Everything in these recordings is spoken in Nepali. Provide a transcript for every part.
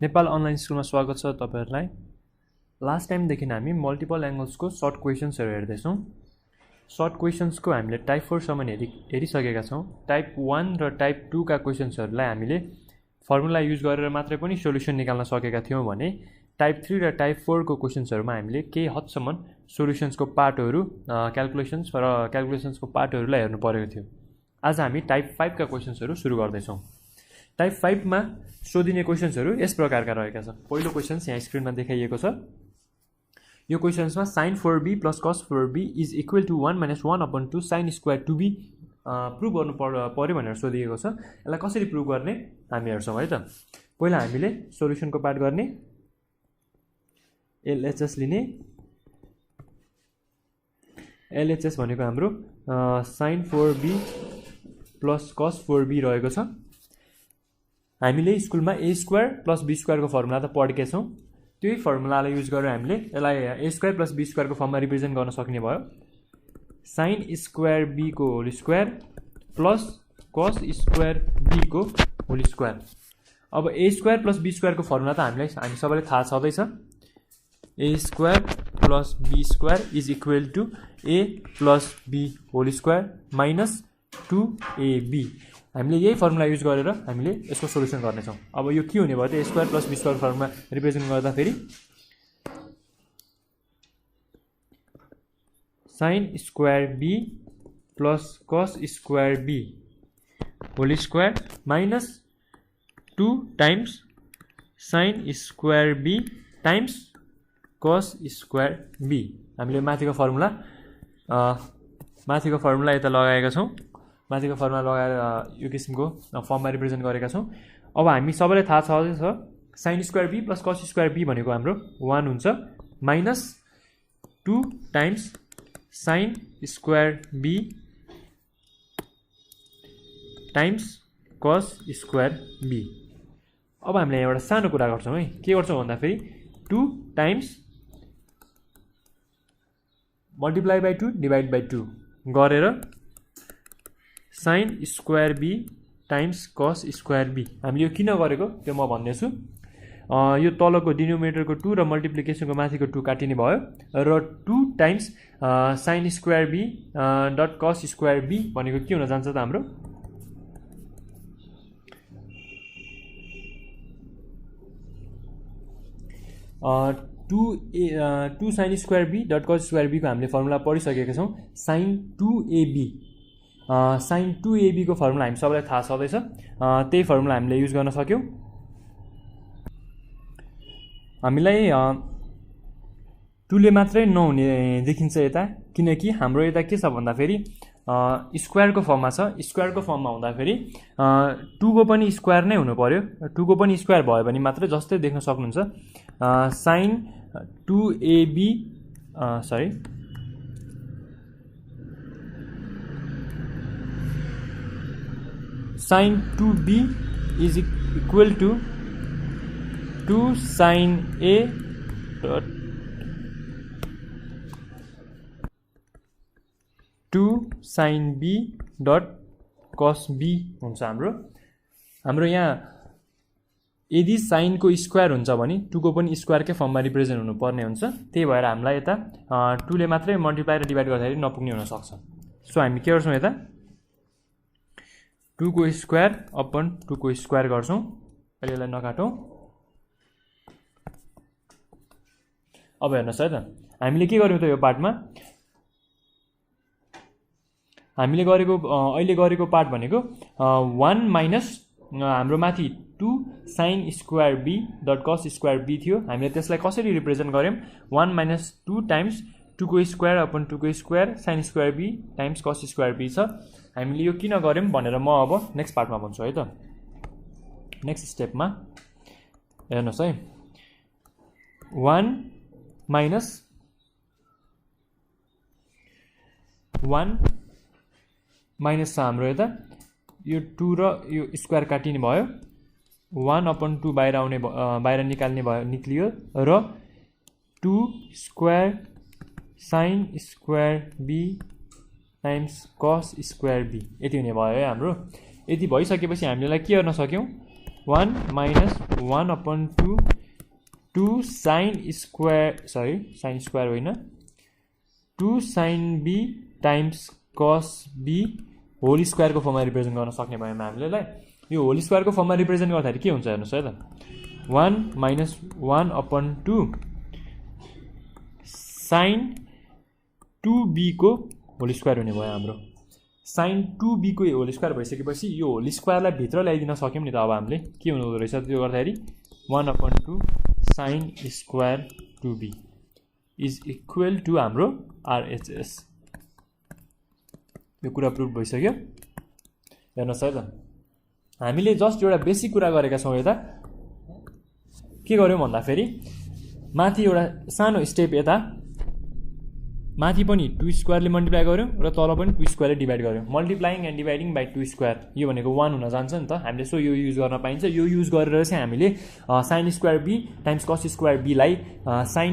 नेपाल अनलाइन स्कुलमा स्वागत छ तपाईहरुलाई। लास्ट टाइम देखि हामी मल्टिपल एंगल्सको सर्ट क्वेशन्सहरु हेर्दै छौं। सर्ट क्वेशन्सको हामीले टाइप 4 सम्म हेरिसकेका छौं। टाइप 1 र टाइप 2 का क्वेशन्सहरुलाई हामीले फर्मुला युज गरेर मात्रै पनि सोलुसन निकाल्न सकेका थियौं भने टाइप 3 र टाइप 4 को क्वेशन्सहरुमा हामीले केही हदसम्म सोलुसन्सको पार्टहरु क्याल्कुलेसन्सको पार्टहरुलाई हेर्नु परेको थियो। आज हामी टाइप 5 का क्वेशन्सहरु सुरु गर्दै छौं। टाइप 5 मा सोधिने क्वेशन्सहरु यस प्रकारका रहेका छन्। पहिलो क्वेशन्स यहाँ स्क्रिनमा देखाइएको छ। यो क्वेशन्समा sin 4b + cos 4b = 1 - 1/2 sin square 2b prove गर्नु पर्यो भनेर सोधिएको छ। यसलाई कसरी प्रुभ गर्ने हामी हेर्छौं है त। पहिला हामीले सोलुसनको पार्ट गर्ने, LHS लिने। LHS भनेको हाम्रो sin 4b + cos 4b रहेको छ। हामीले स्कुलमा a² + b² को फर्मुला त पढेका छौं। त्यही फर्मुलालाई युज गरेर हामीले यसलाई a² + b² को फर्ममा रिप्रेजेन्ट गर्न सक्ने भयो। sin स्क्वायर b को whole square plus cos square b को होल स्क्वायर। अब a² + b² को फर्मुला त हामी सबैलाई थाहा छँदैछ। a² + b² = a + b whole square - 2ab। हामीले यही फर्मुला युज गरेर हामीले यसको सोलुसन गर्ने छौं। अब यो के हुने भयो त a² + b² फर्मुला रिप्रेजेन्ट गर्दा फेरि sin square b + cos square b whole square - 2 times sin square b times cos square b। हामीले माथिको फर्मुला यता लगाएका छौं। माथिको फर्मुला लगाएर यो किसिमको फर्ममा रिप्रेजेन्ट गरेका छौं। अब हामी सबैलाई थाहा छ sin square b + cos square b भनेको हाम्रो 1 हुन्छ - 2 times sin square b times cos square b। अब हामीले एउटा सानो कुरा गर्छौं है। के गर्छौं भन्दा फेरि 2 times multiply by 2 divide by 2 गरेर sin square b times cos square b। हामीले यो किन गरेको त्यो म भन्दैछु। यो तलको डिनोमिनेटरको 2 र मल्टिप्लिकेसनको माथिको 2 काटिने भयो र 2 times sin square b dot cos square b भनेको के हुन जान्छ त हाम्रो 2 sin square b dot cos square b को हामीले फर्मुला पढिसकेका छौं। sin 2ab sin 2ab को फर्मुला हामी सबैलाई थाहा छँदैछ। त्यही फर्मुला हामीले युज गर्न सक्यौं। हामीलाई 2 ले मात्रै नहुने देखिन्छ यता, किनकि हाम्रो यता के छ भन्दा फेरि स्क्वायरको फर्ममा छ। स्क्वायरको फर्ममा हुँदा फेरि 2 को पनि स्क्वायर नै हुनु पर्यो। 2 को पनि स्क्वायर भयो भने मात्र जस्तै देख्न सक्नुहुन्छ sin 2ab sin 2b = 2 sin a dot 2 sin b dot cos b हुन्छ हाम्रो यहाँ यदि sin को स्क्वायर हुन्छ भने 2 को पनि स्क्वायरकै फर्ममा रिप्रेजेन्ट हुनु पर्ने हुन्छ। त्यही भएर हामीलाई यता 2 ले मात्रै मल्टिप्लाई र डिवाइड गर्दाखेरि नपुग्ने हुन सक्छ। सो हामी के गर्छौं यता 2 को स्क्वायर अपन 2 को स्क्वायर गर्छौं। अहिले यसलाई नकाटौं। अब हेर्नुस् है त हामीले के गर्यौं त यो पार्टमा हामीले अहिले गरेको पार्ट भनेको 1 माइनस हाम्रो माथि 2 sin square b dot cos square b थियो। हामीले त्यसलाई कसरी रिप्रेजेन्ट गर्यौं 1 - 2 टाइम्स 2 को स्क्वायर अपन 2 को square sin square b times cos square b छ। हामीले यो किन गर्यौं भनेर म अब नेक्स्ट पार्टमा भन्छु है त। नेक्स्ट स्टेपमा हेर्नुस् है 1 माइनस छ हाम्रो यता यो 2 र यो स्क्वायर काटिने भयो 1/2 बाहिर निक्लियो र 2 square sin square b times cos square b यति हुने भयो है हाम्रो। यति भइसकेपछि हामीले के गर्न सक्यौं 1 minus 1 upon 2 sin square होइन 2 sin b times cos b whole स्क्वायरको फर्ममा रिप्रेजेन्ट गर्न सक्ने भयौँ हामीले ल यो होल स्क्वायरको फर्ममा रिप्रेजेन्ट गर्दाखेरि के हुन्छ हेर्नुस् है त 1 minus 1 upon 2 sin 2b को होल स्क्वायर हुने भयो हाम्रो sin 2b को होल स्क्वायर भइसकेपछि यो होल स्क्वायरलाई भित्र ल्याइदिन सक्यौँ नि त अब हामीले के हुँदो रहेछ त्यो गर्दाखेरि 1 upon 2 sin square 2b is equal to हाम्रो RHS यो कुरा प्रुभ भइसक्यो हेर्नुहोस् है त हामीले जस्ट एउटा बेसिक कुरा गरेका छौँ यता के गर्यौँ भन्दाखेरि माथि एउटा सानो स्टेप यता माथि पनि 2 स्क्वायरले मल्टिप्लाई गर्यौँ र तल पनि 2 स्क्वायरले डिभाइड गर्यौँ multiplying and dividing by 2 square यो भनेको 1 हुन जान्छ नि त हामीले सो यो युज गर्न पाइन्छ यो युज गरेर चाहिँ हामीले sin square b times cos square b लाई sin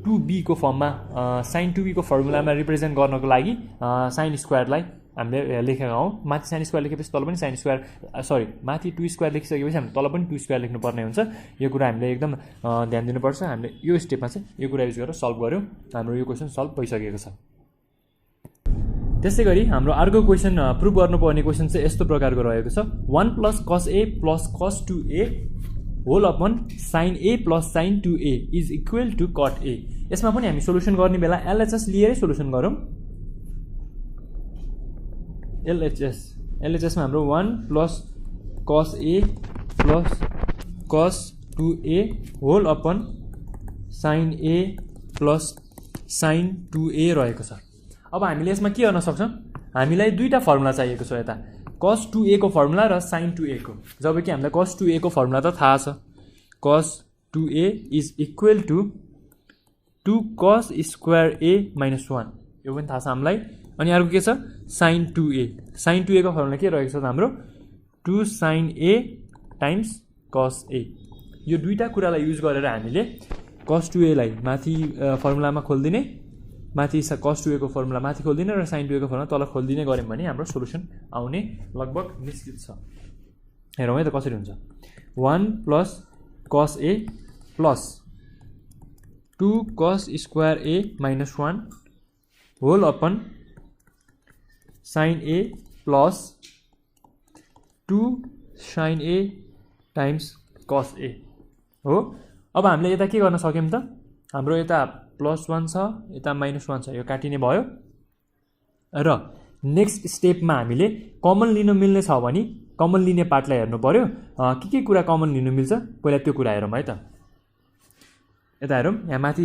2b को फर्ममा sin 2b को फर्मुलामा रिप्रेजेन्ट गर्नको लागि sin स्क्वायरलाई हामीले लेखेका हौँ माथि sin स्क्वायर लेखेपछि तल पनि sin स्क्वायर माथि 2 स्क्वायर लेखिसकेपछि हामीले तल पनि 2 स्क्वायर लेख्नुपर्ने हुन्छ यो कुरा हामीले एकदम ध्यान दिनुपर्छ हामीले यो स्टेपमा चाहिँ यो कुरा युज गरेर सल्भ गर्यौँ हाम्रो यो क्वेसन सल्भ भइसकेको छ त्यसै गरी हाम्रो अर्को क्वेसन प्रुभ गर्नुपर्ने क्वेसन चाहिँ यस्तो प्रकारको रहेको छ 1 plus cos a plus cos 2a whole upon sin a plus sin 2a is equal to cot a यसमा पनि हामी सोलुसन गर्ने बेला LHS लिएरै सोलुसन गरौँ LHS मा हाम्रो 1 plus cos a plus cos 2a whole upon sin a plus sin 2a रहेको छ अब हामीले यसमा के गर्न सक्छौँ हामीलाई दुईटा फर्मुला चाहिएको छ यता cos 2a को फर्मुला र sin 2a को जबकि हामीलाई cos 2a को फर्मुला त थाहा छ cos 2a is equal to 2 cos square a minus 1 यो पनि थाहा छ हामीलाई अनि अर्को के छ sin 2a को फर्मुला के रहेको छ त हाम्रो 2 sin a times cos a यो दुईटा कुरालाई युज गरेर हामीले cos 2a लाई माथि फर्मुलामा खोल्दिने माथि cos 2a को फर्मुला माथि खोल्दिने र sin 2a को फर्मुला तल खोल्दिने गर्यौँ भने हाम्रो सोलुसन आउने लगभग निश्चित छ हेरौँ है त कसरी हुन्छ 1 plus cos a plus 2 cos square a minus 1 whole upon sin a plus 2 sin a times cos a हो अब हामीले यता के गर्न सक्यौँ त हाम्रो यता +1 छ यता -1 छ यो काटिने भयो र नेक्स्ट स्टेपमा हामीले कमन लिन मिल्ने छ भने कमन लिने पार्टलाई हेर्नु पर्यो के कुरा कमन लिन मिल्छ पहिला त्यो कुरा हेरौँ है त यता हेरौँ यहाँ माथि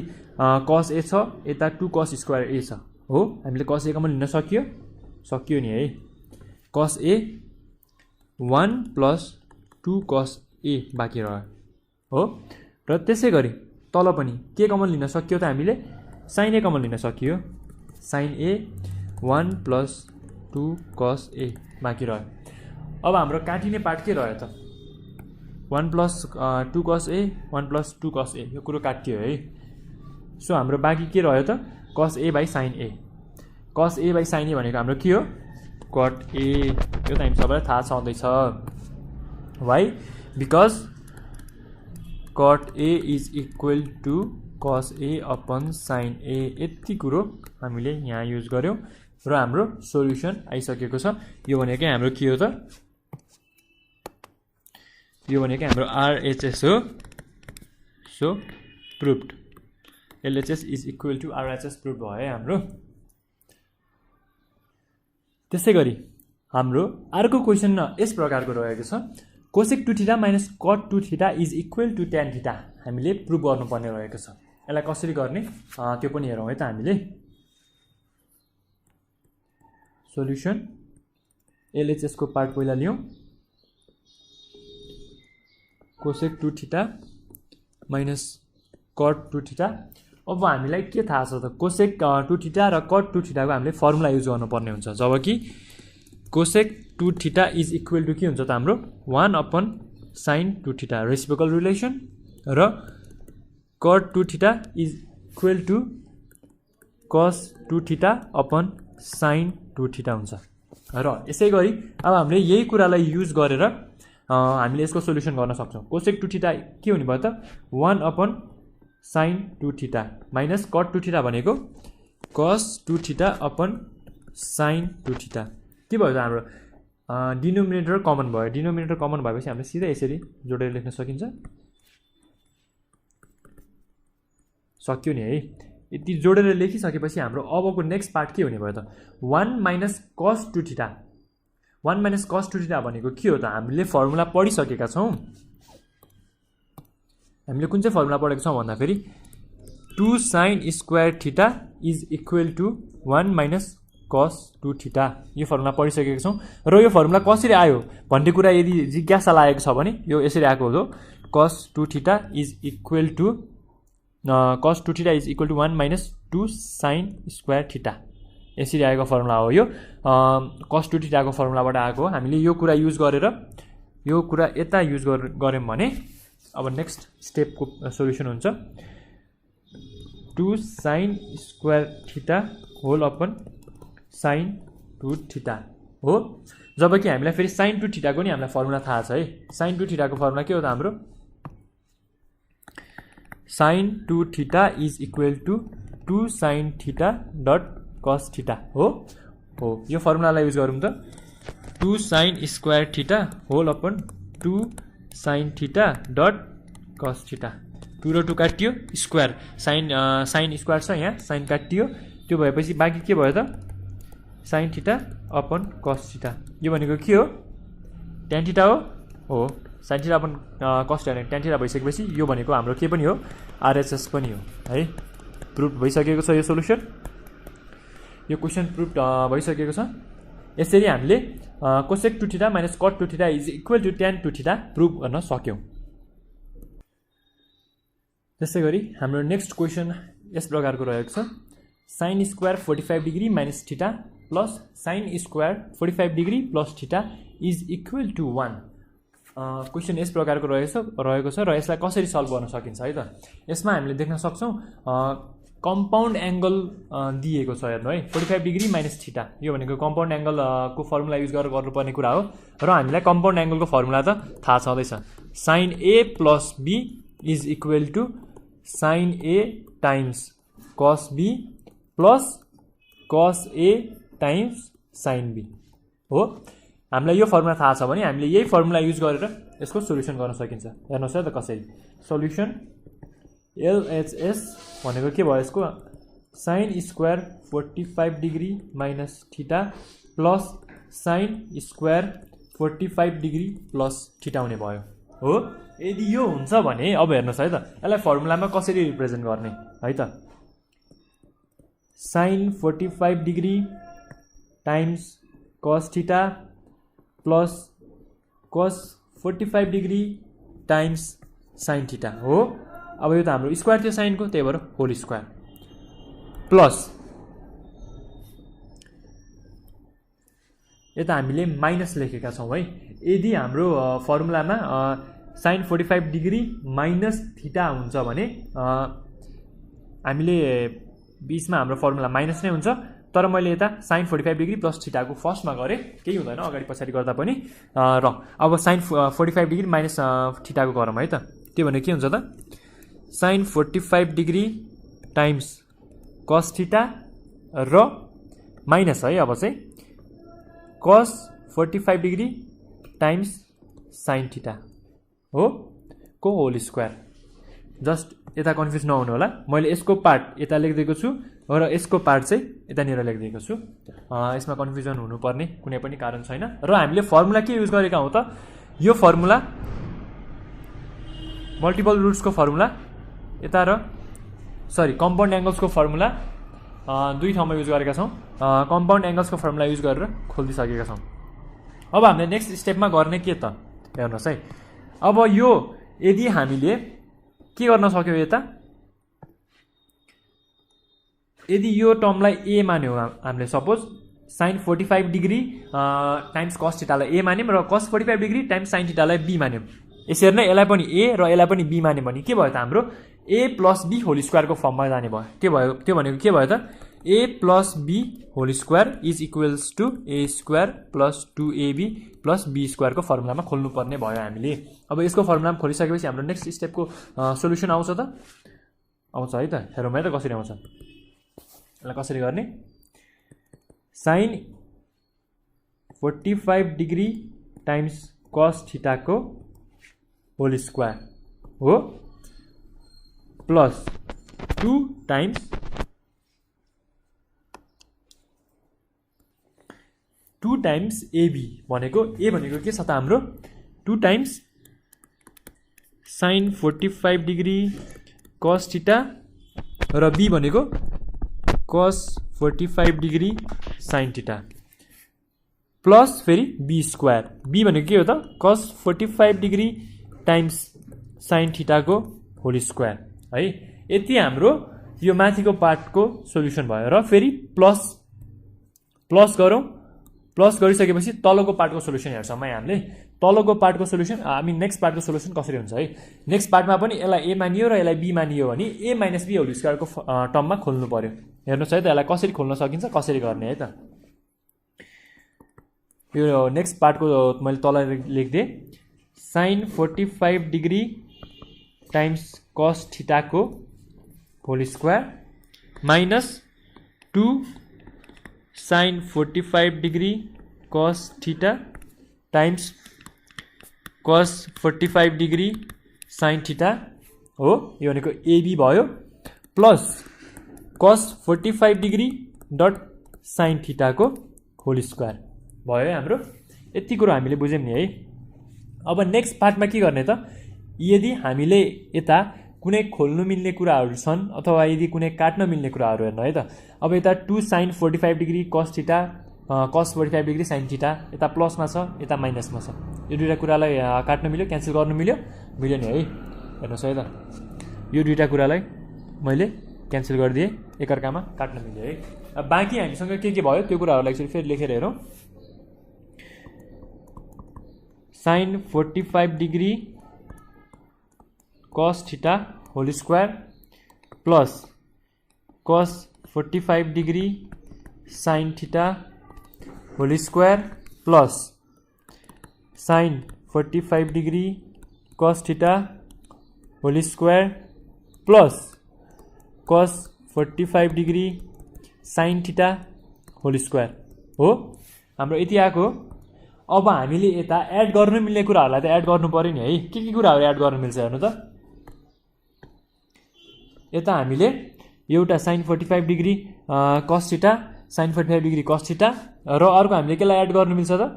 cos a छ यता 2 cos स्क्वायर a छ हो हामीले cos a कमन लिन सकियो नि है cos a 1 plus 2 cos a बाँकी रह्यो हो र त्यसै गरी तल पनि के कमन लिन सकियो त हामीले sin a कमन लिन सकियो sin a 1 plus 2 cos a बाँकी रह्यो अब हाम्रो काटिने पार्ट के रह्यो त 1 plus 2 cos a 1 plus 2 cos a यो कुरो काटियो है सो हाम्रो बाँकी के रह्यो त cos a by sin a cos a by sin a भनेको हाम्रो के हो cot a यो त हामी सबैलाई थाहा छँदैछ why because cot a is equal to cos a upon sin a यति कुरो हामीले यहाँ युज गर्यौँ र हाम्रो सोल्युसन आइसकेको छ यो भनेको हाम्रो के हो त यो भनेको हाम्रो RHS हो so proved LHS is equal to RHS prove भयो है हाम्रो त्यसै गरी हाम्रो अर्को क्वेसन यस प्रकारको रहेको छ cosec 2 theta minus cot 2 theta is equal to tan theta हामीले प्रुभ गर्नुपर्ने रहेको छ यसलाई कसरी गर्ने त्यो पनि हेरौँ है त हामीले सोल्युसन LHS को पार्ट पहिला लियौँ cosec 2 theta minus cot 2 theta अब हामीलाई के थाहा छ त cosec 2 थीटा र cot 2 थीटाको हामीले फर्मुला युज गर्नुपर्ने हुन्छ जबकि cosec 2 theta is equal to के हुन्छ त हाम्रो 1 upon sin 2 theta reciprocal relation र cot 2 theta is equal to cos 2 theta upon sin 2 theta हुन्छ र यसै गरी अब हामीले यही कुरालाई युज गरेर हामीले यसको सोल्युसन गर्न सक्छौँ। कोसेक 2 थीटा के हुने भयो त 1 upon sin 2 theta minus cot 2 theta भनेको cos 2 theta upon sin 2 theta के भयो त हाम्रो डिनोमिनेटर कमन भयो। डिनोमिनेटर कमन भएपछि हामीले सिधै यसरी जोडेर लेख्न सकिन्छ। सक्यो नि है। यति जोडेर लेखिसकेपछि हाम्रो अबको नेक्स्ट पार्ट के हुने भयो त 1 minus cos 2 theta 1 minus cos 2 theta भनेको के हो त हामीले फर्मुला पढिसकेका छौँ। हामीले कुन चाहिँ फर्मुला पढेको छौँ भन्दाखेरि 2 sin square theta is equal to 1 minus cos 2 theta यो फर्मुला पढिसकेका छौँ। र यो फर्मुला कसरी आयो भन्ने कुरा यदि जिज्ञासा लागेको छ भने यो यसरी आएको हो। cos 2 theta is equal to cos 2 theta is equal to 1 minus 2 sin square theta यसरी आएको फर्मुला हो। यो cos 2 थीटाको फर्मुलाबाट आएको हो। हामीले यो कुरा युज गरेर यो कुरा यता युज गर्यौँ भने अब नेक्स्ट स्टेपको सोल्युसन हुन्छ 2 sin square theta whole upon sin 2 theta हो। जबकि हामीलाई फेरि sin 2 थीटाको नि हामीलाई फर्मुला थाहा छ है। sin 2 थीटाको फर्मुला के हो त हाम्रो sin 2 theta is equal to 2 sin theta dot cos theta हो। यो फर्मुलालाई युज गरौँ त 2 sin square theta whole upon 2 sin theta dot cos theta 2 र 2 काटियो स्क्वायर sin स्क्वायर छ यहाँ sin काटियो। त्यो भएपछि बाँकी के भयो त sin theta upon cos theta यो भनेको के हो tan थीटा हो। sin theta upon cos theta tan theta भइसकेपछि यो भनेको हाम्रो के पनि हो RHS पनि हो है। प्रुफ भइसकेको छ यो सोल्युसन। यो क्वेसन प्रुफ भइसकेको छ। यसरी हामीले cosec 2 theta minus cot 2 theta is equal to tan 2 theta proof गर्न सक्यौँ। त्यसै गरी हाम्रो नेक्स्ट क्वेसन यस प्रकारको रहेको छ sin square 45 degree minus theta plus sin square 45 degree plus theta is equal to 1। Question यस प्रकारको रहेको छ र यसलाई कसरी सल्भ गर्न सकिन्छ है त। यसमा हामीले देख्न सक्छौँ कम्पाउन्ड एङ्गल दिएको छ हेर्नु है 45 डिग्री माइनस थीटा यो भनेको कम्पाउन्ड एङ्गलको फर्मुला युज गरेर गर्नुपर्ने कुरा हो। र हामीलाई कम्पाउन्ड एङ्गलको फर्मुला त थाहा छँदैछ sin A plus B is equal to sin A times cos B plus cos A times sin B हो। हामीलाई यो फर्मुला थाहा छ भने हामीले यही फर्मुला युज गरेर यसको सोल्युसन गर्न सकिन्छ। हेर्नुहोस् है त कसरी सोल्युसन LHS भनेको के भयो यसको sin square 45 degree minus theta plus sin square 45 degree plus theta हुने भयो हो। यदि यो हुन्छ भने अब हेर्नुहोस् है त यसलाई फर्मुलामा कसरी रिप्रेजेन्ट गर्ने है त sin 45 degree times cos theta plus cos 45 degree times sin theta हो। अब यो त हाम्रो स्क्वायर थियो साइनको त्यही भएर होल स्क्वायर प्लस यता हामीले माइनस लेखेका छौँ है। यदि हाम्रो फर्मुलामा sin 45 डिग्री माइनस थीटा हुन्छ भने हामीले बीचमा हाम्रो फर्मुला माइनस नै हुन्छ। तर मैले यता sin 45 डिग्री प्लस थीटाको फर्स्टमा गरेँ केही हुँदैन अगाडि पछाडि गर्दा पनि। र अब sin 45 डिग्री माइनस थीटाको गरौँ है त। त्यो भने के हुन्छ त sin 45 degree times cos theta र माइनस है अब चाहिँ cos 45 degree times sin theta हो को होल स्क्वायर। जस्ट यता कन्फ्युज नहुनु होला मैले यसको पार्ट यता लेखिदिएको छु र यसको पार्ट चाहिँ यतानिर लेखिदिएको छु। यसमा कन्फ्युजन हुनुपर्ने कुनै पनि कारण छैन। र हामीले फर्मुला के युज गरेका हौँ त यो फर्मुला मल्टिपल रुट्सको फर्मुला यता र कम्पाउन्ड एङ्गल्सको फर्मुला दुई ठाउँमा युज गरेका छौँ। कम्पाउन्ड एङ्गल्सको फर्मुला युज गरेर खोलिदिइसकेका छौँ। अब हामीले नेक्स्ट स्टेपमा गर्ने के त हेर्नुहोस् है। अब यो यदि हामीले के गर्न सक्यौँ यता यदि यो टर्मलाई A मान्यौँ हामीले suppose sin 45 degree times cos थीटालाई A मान्यौँ र cos 45 degree times sin थीटालाई B मान्यौँ। यसरी नै यसलाई पनि A र यसलाई पनि B मान्यौँ भने के भयो त हाम्रो A प्लस B होल स्क्वायरको फर्ममा जाने भयो। के भयो त्यो भनेको के भयो त A plus B whole square is equals to A square plus 2AB plus B स्क्वायरको फर्मुलामा खोल्नुपर्ने भयो हामीले। अब यसको फर्मुलामा खोलिसकेपछि हाम्रो नेक्स्ट स्टेपको सोल्युसन आउँछ त, आउँछ है त। हेरौँ है त कसरी आउँछ। यसलाई कसरी गर्ने, साइन 45 डिग्री टाइम्स कस थीटाको होल स्क्वायर हो प्लस 2 टाइम्स 2 टाइम्स एबी भनेको ए भनेको के छ त हाम्रो 2 times sine 45 degree cos theta र बी भनेको cos 45 degree sine theta plus फेरि बी स्क्वायर। बी भनेको के हो त कस 45 डिग्री टाइम्स साइन थीटाको होल स्क्वायर है। यति हाम्रो यो माथिको पार्टको सोल्युसन भयो र फेरि प्लस प्लस गरौँ। प्लस गरिसकेपछि तलको पार्टको सोल्युसन हेर्छौँ है हामीले। तलको पार्टको सोल्युसन हामी नेक्स्ट पार्टको सोल्युसन कसरी हुन्छ है। नेक्स्ट पार्टमा पनि यसलाई ए मानियो र यसलाई बी मानियो भने ए माइनस बी होल स्क्वायरको टर्ममा खोल्नु पर्यो। हेर्नुहोस् है त यसलाई कसरी खोल्न सकिन्छ, कसरी गर्ने है त। यो नेक्स्ट पार्टको मैले तल लेखिदिएँ, साइन 45 डिग्री टाइम्स कस थीटाको whole square minus 2 sine 45 degree cos theta times cos 45 degree sine theta हो, यो भनेको एबी भयो plus cos 45 degree dot sine थीटाको होल स्क्वायर भयो है हाम्रो। यति कुरो हामीले बुझ्यौँ नि है। अब नेक्स्ट पार्टमा के गर्ने त, यदि हामीले यता कुनै खोल्नु मिल्ने कुराहरू छन् अथवा यदि कुनै काट्न मिल्ने कुराहरू हेर्नु है त। अब यता 2 साइन 45 डिग्री कस थीटा कस 45 डिग्री साइन थीटा यता प्लसमा छ यता माइनसमा छ। यो दुईवटा कुरालाई काट्न मिल्यो, क्यान्सल गर्नु मिल्यो, मिल्यो नि है। हेर्नुहोस् है त यो दुईवटा कुरालाई मैले क्यान्सल गरिदिएँ, एकअर्कामा काट्न मिल्यो है। अब बाँकी हामीसँग के भयो त्यो कुराहरूलाई एकचोटि फेरि लेखेर हेरौँ। Sine 45 degree cos theta whole square plus cos 45 degree sine theta whole square plus sine 45 degree cos theta whole square plus cos 45 degree sine theta whole square हो हाम्रो यति आएको। अब हामीले यता एड गर्नु मिल्ने कुराहरूलाई त एड गर्नु पर्यो नि है। के कुराहरू एड गर्नु मिल्छ हेर्नु त। यता हामीले एउटा sine 45 degree cos theta sine 45 degree cos theta र अर्को हामीले केलाई एड गर्नु मिल्छ त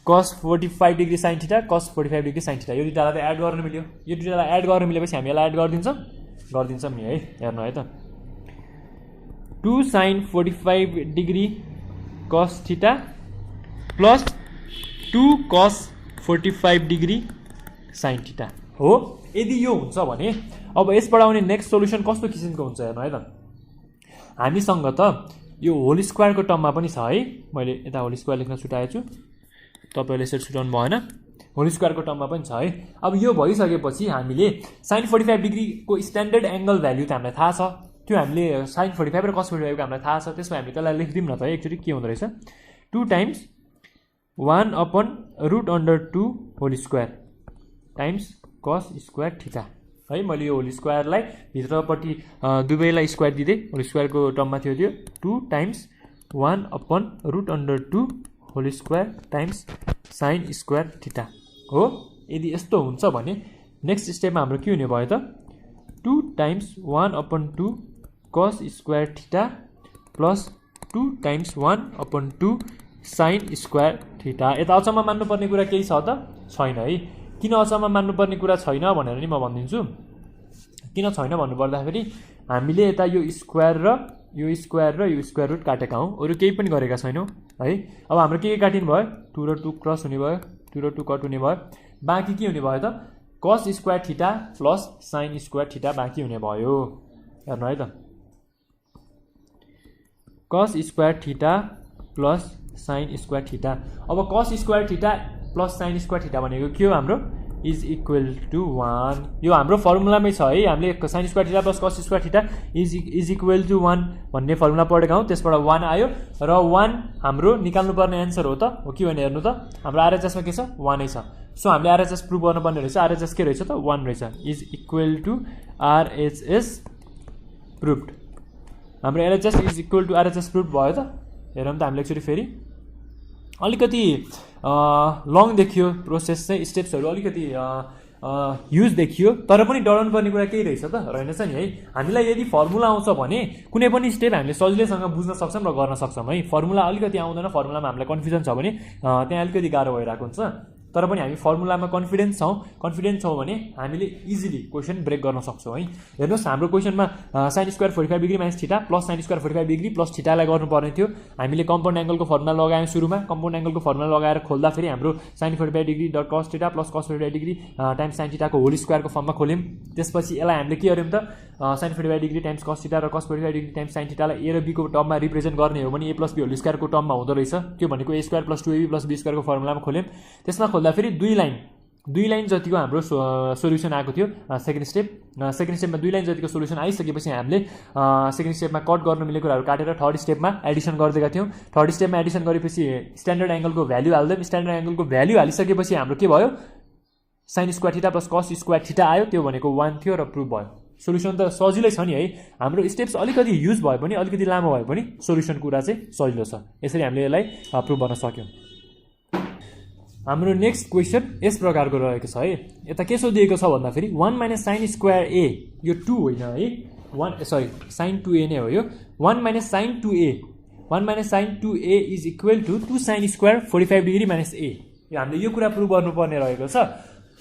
कस 45 डिग्री साइन थीटा कस 45 डिग्री साइन थीटा। यो दुईटालाई त एड गर्नु मिल्यो। यो दुईटालाई एड गर्नु मिलेपछि हामी यसलाई एड गरिदिन्छौँ नि है। हेर्नु है त 2 sine 45 degree cos theta plus 2 cos 45 degree sine theta हो। यदि यो हुन्छ भने अब यसबाट आउने नेक्स्ट सोल्युसन कस्तो किसिमको हुन्छ हेर्नु है त। हामीसँग त यो होल स्क्वायरको टर्ममा पनि छ है। मैले यता होल स्क्वायर लेख्न छुटाएछु, तपाईँहरूले यसरी छुटाउनु भएन। होल स्क्वायरको टर्ममा पनि छ है। अब यो भइसकेपछि हामीले साइन 45 डिग्रीको स्ट्यान्डर्ड एङ्गल भ्याल्यु त हामीलाई थाहा छ। त्यो हामीले साइन 45 र कस 45 को हामीलाई थाहा छ। त्यसमा हामी त्यसलाई लेखिदिउँ न त एकचोटि के हुँदो रहेछ। 2 times 1/√2 whole square times cos square theta है। मैले यो होल स्क्वायरलाई भित्रपट्टि दुवैलाई स्क्वायर दिँदै होल स्क्वायरको टर्ममा थियो त्यो 2 times 1/√2 whole square times sine square theta हो। यदि यस्तो हुन्छ भने नेक्स्ट स्टेपमा हाम्रो के हुने भयो त 2 टाइम्स 1/2 कस square theta plus 2 times 1/2 sign square theta. यता अचम्म मान्नुपर्ने कुरा केही छ त छैन है। किन अचम्म मान्नुपर्ने कुरा छैन भनेर नि म भनिदिन्छु। किन छैन भन्नुपर्दाखेरि हामीले यता यो स्क्वायर र यो स्क्वायर रुट काटेका हौँ, अरू केही पनि गरेका छैनौँ है। अब हाम्रो के काटिनु भयो 2 र 2 क्रस हुने भयो, 2 र 2 कट हुने भयो। बाँकी के हुने भयो त cos square theta plus sine square theta बाँकी हुने भयो। हेर्नु है त cos square theta plus sine square theta. अब cos square theta plus sine square theta भनेको के हो हाम्रो इज इक्वल टु 1। यो हाम्रो फर्मुलामै छ है, हामीले sine square theta plus cos square theta is equal to 1 भन्ने फर्मुला पढेका हौँ। त्यसबाट 1 आयो र 1 हाम्रो निकाल्नुपर्ने एन्सर हो त, हो कि भने हेर्नु त, हाम्रो आरएचएसमा के छ 1 नै छ। सो हामीले आरएचएस प्रुभ गर्नुपर्ने रहेछ। आरएचएस के रहेछ त 1 रहेछ। Is equal to RHS proved. हाम्रो LHS is equal to RHS proved भयो त। हेरौँ त हामीले एकचोटि फेरि। अलिकति लङ देखियो प्रोसेस चाहिँ, स्टेप्सहरू अलिकति युज देखियो, तर पनि डराउनु पर्ने कुरा केही रहेछ त, रहेनछ नि है। हामीलाई यदि फर्मुला आउँछ भने कुनै पनि स्टेप हामीले सजिलैसँग बुझ्न सक्छौँ र गर्न सक्छौँ है। फर्मुला अलिकति आउँदैन, फर्मुलामा हामीलाई कन्फ्युजन छ भने त्यहाँ अलिकति गाह्रो भइरहेको हुन्छ। तर पनि हामी फर्मुलामा कन्फिडेन्ट छौँ भने हामीले इजिली क्वेसन ब्रेक गर्न सक्छौँ है। हेर्नुहोस् हाम्रो क्वेसनमा sine square 45 degree minus theta plus sine square 45 degree plus थिटालाई गर्नुपर्ने थियो। हामीले कम्पाउन्ड एङ्गलको फर्मुला लगायौँ सुरुमा। कम्पाउन्ड एङ्गलको फर्मुला लगाएर खोल्दा फेरि हाम्रो sine 45 degree dot cos theta plus cos 45 degree times sine थिटाको होल स्क्वायरको फर्ममा खोल्यौँ। त्यसपछि यसलाई हामीले के गर्यौँ त, sine 45 degree times cos theta र कस 45 डिग्री टाइम्स साइन थिटालाई ए र बीको टर्ममा रिप्रेजेन्ट गर्ने हो भने ए प्लस बी होल स्क्वायरको टर्ममा हुँदो रहेछ। त्यो भनेको A square plus 2ab plus B स्क्वायरको फर्मुलामा खोल्यौँ। त्यसमा खोल्दा फेरि दुई लाइन जतिको हाम्रो सोल्युसन आएको थियो। सेकेन्ड स्टेपमा 2 लाइन जतिको सोल्युसन आइसकेपछि हामीले सेकेन्ड स्टेपमा कट गर्न मिलेको कुराहरू काटेर थर्ड स्टेपमा एडिसन गरिदिएका थियौँ। थर्ड स्टेपमा एडिसन गरेपछि स्ट्यान्डर्ड एङ्गलको भ्याल्यु हाल्दैम। स्ट्यान्डर्ड एङ्गलको भ्याल्यु हालिसकेपछि हाम्रो के भयो, sign square theta plus cos square theta आयो। त्यो भनेको 1 थियो र प्रुभ भयो। सोल्युसन त सजिलै छ नि है। हाम्रो स्टेप्स अलिकति युज भए पनि, अलिकति लामो भए पनि सोल्युसन कुरा चाहिँ सजिलो छ। यसरी हामीले यसलाई प्रुभ गर्न सक्यौँ। हाम्रो नेक्स्ट क्वेसन यस प्रकारको रहेको छ है। यता के सोधिएको छ भन्दाखेरि 1 माइनस साइन स्क्वायर ए, यो 2 होइन है, साइन 2a नै हो यो। 1 minus sine 2a is equal to 2 sine square 45 degree minus A. यो हामीले यो कुरा प्रुभ गर्नुपर्ने रहेको छ।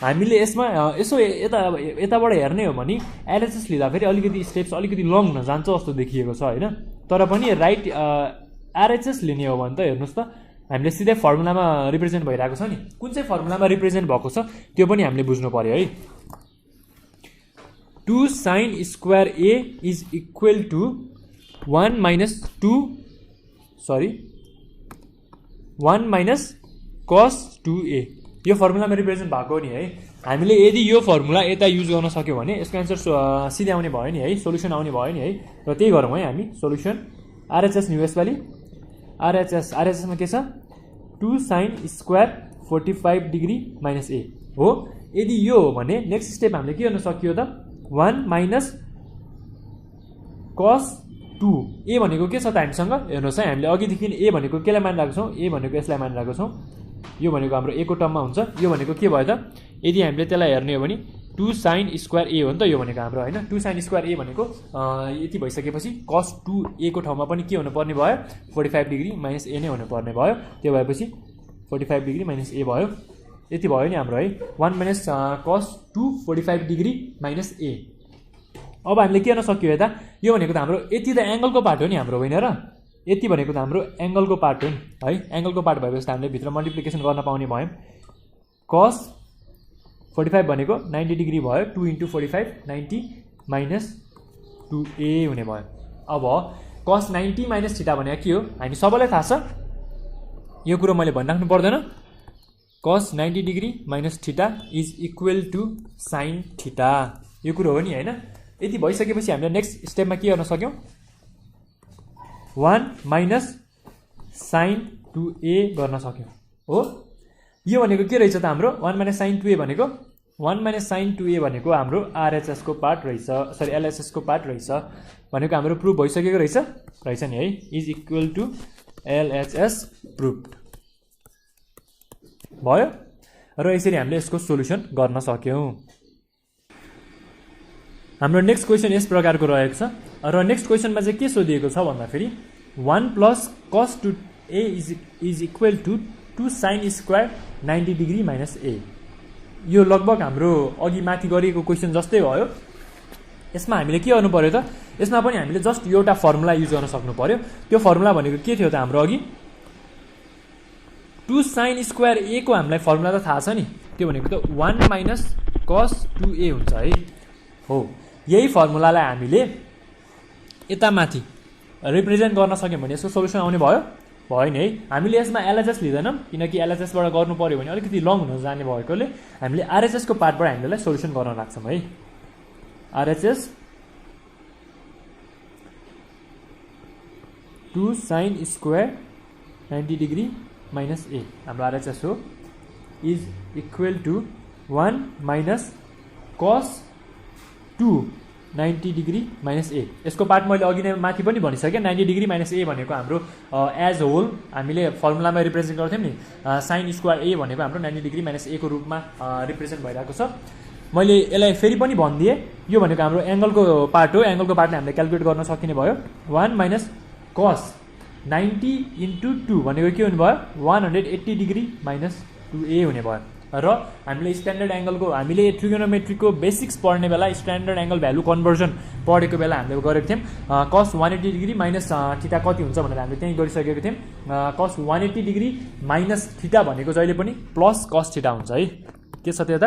हामीले यसमा यसो यताबाट हेर्ने हो भने एलएचएस लिँदाखेरि अलिकति स्टेप्स अलिकति लङ जान्छ जस्तो देखिएको छ होइन। तर पनि राइट आरएचएस लिने हो भने त हेर्नुहोस् त, हामीले सिधै फर्मुलामा रिप्रेजेन्ट भइरहेको छ नि। कुन चाहिँ फर्मुलामा रिप्रेजेन्ट भएको छ त्यो पनि हामीले बुझ्नु पर्यो है। 2 sine square A is equal to 1 minus cos 2a। यो फर्मुलामा रिप्रेजेन्ट भएको नि है। हामीले यदि यो फर्मुला यता युज गर्न सक्यो भने यसको एन्सर सिधै आउने भयो नि है, सोल्युसन आउने भयो नि है। र त्यही गरौँ है हामी। सोल्युसन आरएचएस न्यू यसपालि आरएचएसमा के छ, 2 साइन स्क्वायर 45 डिग्री माइनस ए हो। यदि यो हो भने नेक्स्ट स्टेप हामीले के गर्न सकियो त, 1 माइनस कस 2 ए भनेको के छ त हामीसँग हेर्नुहोस् है। हामीले अघिदेखि ए भनेको केलाई मानिरहेको छौँ, ए भनेको यसलाई मानिरहेको छौँ। यो भनेको हाम्रो ए को टर्ममा हुन्छ। यो भनेको के भयो त, यदि हामीले त्यसलाई हेर्ने हो भने 2 साइन स्क्वायर ए हो नि त यो भनेको हाम्रो होइन। 2 साइन स्क्वायर ए भनेको यति भइसकेपछि कस 2a को ठाउँमा पनि के हुनुपर्ने भयो, 45 डिग्री माइनस ए नै हुनुपर्ने भयो। त्यो भएपछि 45 डिग्री माइनस ए भयो। यति भयो नि हाम्रो है, 1 माइनस कस 2 45 डिग्री माइनस ए। अब हामीले के गर्न सक्यो यता, यो भनेको त हाम्रो यति त एङ्गलको पार्ट हो नि हाम्रो, होइन र। यति भनेको त हाम्रो एङ्गलको पार्ट हो नि है। एङ्गलको पार्ट भएपछि त हामीले भित्र मल्टिप्लिकेसन गर्न पाउने भयौँ। कस 45 भनेको 90 डिग्री भयो, 2 इन्टु 45 90 माइनस 2a हुने भयो। अब कस 90 माइनस थिटा भनेको के हो हामी सबैलाई थाहा छ। यो कुरो मैले भनिराख्नु पर्दैन। Cos 90 degree minus theta is equal to sine theta, यो कुरो हो नि होइन। यति भइसकेपछि हामीले नेक्स्ट स्टेपमा के गर्न सक्यौँ, 1 माइनस साइन 2a गर्न सक्यौँ हो। यो भनेको के रहेछ त हाम्रो 1 माइनस साइन 2a भनेको, 1 माइनस साइन 2a भनेको हाम्रो आरएचएसको पार्ट रहेछ, सरी एलएचएसको पार्ट रहेछ भनेको हाम्रो प्रुभ भइसकेको रहेछ नि है। Is equal to LHS proved भयो। र यसरी हामीले यसको सोल्युसन गर्न सक्यौँ। हाम्रो नेक्स्ट क्वेसन यस प्रकारको रहेको छ। र नेक्स्ट क्वेसनमा चाहिँ के सोधिएको छ भन्दाखेरि 1 plus cos 2a is equal to 2 sine square 90 degree minus A. यो लगभग हाम्रो अघि माथि गरिएको क्वेसन जस्तै भयो। यसमा हामीले के गर्नु पर्यो त, यसमा पनि हामीले जस्ट एउटा फर्मुला युज गर्न सक्नु पर्यो। त्यो फर्मुला भनेको के थियो त हाम्रो अघि, 2 साइन स्क्वायर ए को हामीलाई फर्मुला त थाहा छ नि। त्यो भनेको त 1 माइनस कस 2a हुन्छ है हो। यही फर्मुलालाई हामीले यता माथि रिप्रेजेन्ट गर्न सक्यौँ भने यसको सोल्युसन आउने भयो। भयो नि है। हामीले यसमा एलएचएस लिँदैनौँ किनकि एलएचएसबाट गर्नु पऱ्यो भने अलिकति लङ हुन जाने भएकोले हामीले आरएचएसको पार्टबाट हामीलाई सोल्युसन गर्न लाग्छौँ है। RHS 2 sin square 90 degree minus A हाम्रो आरएचएस हो इज इक्वल टु 1 माइनस कस 2 90 डिग्री माइनस ए। यसको पार्ट मैले अघि नै माथि पनि भनिसकेँ। 90 डिग्री माइनस ए भनेको हाम्रो एज होल हामीले फर्मुलामा रिप्रेजेन्ट गर्थ्यौँ नि, साइन स्क्वायर ए भनेको हाम्रो 90 डिग्री माइनस ए को रूपमा रिप्रेजेन्ट भइरहेको छ। मैले यसलाई फेरि पनि भनिदिएँ, यो भनेको हाम्रो एङ्गलको पार्ट हो। एङ्गलको पार्टले हामीले क्यालकुलेट गर्न सकिने भयो। 1 माइनस कस 90 इन्टु 2 भनेको के हुने भयो 180 डिग्री माइनस 2a हुने भयो। र हामीले स्ट्यान्डर्ड एङ्गलको हामीले ट्रिगोनोमेट्रीको बेसिक्स पढ्ने बेला स्ट्यान्डर्ड एङ्गल भ्यालु कन्भर्जन पढेको बेला हामीले गरेको थियौँ। कस 180 डिग्री माइनस थिटा कति हुन्छ भनेर हामीले त्यहीँ गरिसकेको थियौँ। कस 180 डिग्री माइनस थिटा भनेको जहिले पनि प्लस कस थिटा हुन्छ है। के छ त्यो त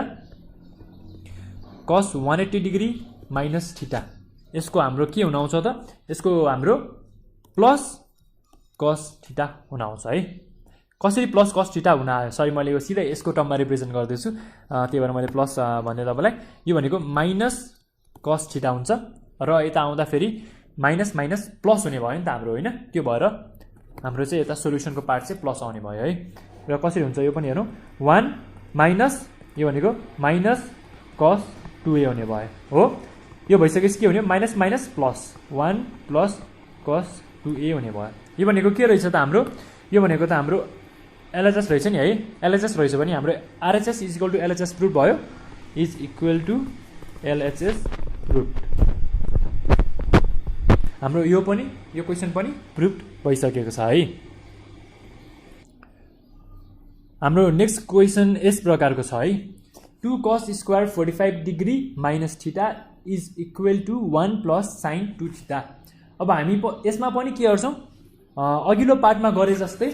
कस 180 डिग्री माइनस थिटा। यसको हाम्रो के हुन आउँछ त, यसको हाम्रो प्लस कस थिटा हुन आउँछ है। कसरी प्लस कस थिटा हुन आयो, सरी मैले यो सिधै यसको टर्ममा रिप्रेजेन्ट गर्दैछु, त्यही भएर मैले प्लस भने तपाईँलाई। यो भनेको माइनस कस थिटा हुन्छ र यता आउँदा फेरि माइनस माइनस प्लस हुने भयो नि त हाम्रो, होइन? त्यो भएर हाम्रो चाहिँ यता सोल्युसनको पार्ट चाहिँ प्लस आउने भयो है। र कसरी हुन्छ यो पनि हेरौँ। 1 माइनस यो भनेको माइनस कस 2a हुने भयो हो। यो भइसकेपछि के हुने, minus minus plus 1 plus cos 2a हुने भयो। यो भनेको के रहेछ त हाम्रो, यो भनेको त हाम्रो एलएचएस रहेछ नि है। एलएचएस रहेछ भने हाम्रो RHS is equal to LHS proof भयो, is equal to LHS proof. हाम्रो यो पनि यो क्वेसन पनि प्रुफ भइसकेको छ है। हाम्रो नेक्स्ट क्वेसन यस प्रकारको छ है। 2 cos square 45 degree minus theta is equal to 1 plus sine 2 theta. अब हामी यसमा पनि के गर्छौँ, अघिल्लो पार्टमा गरे जस्तै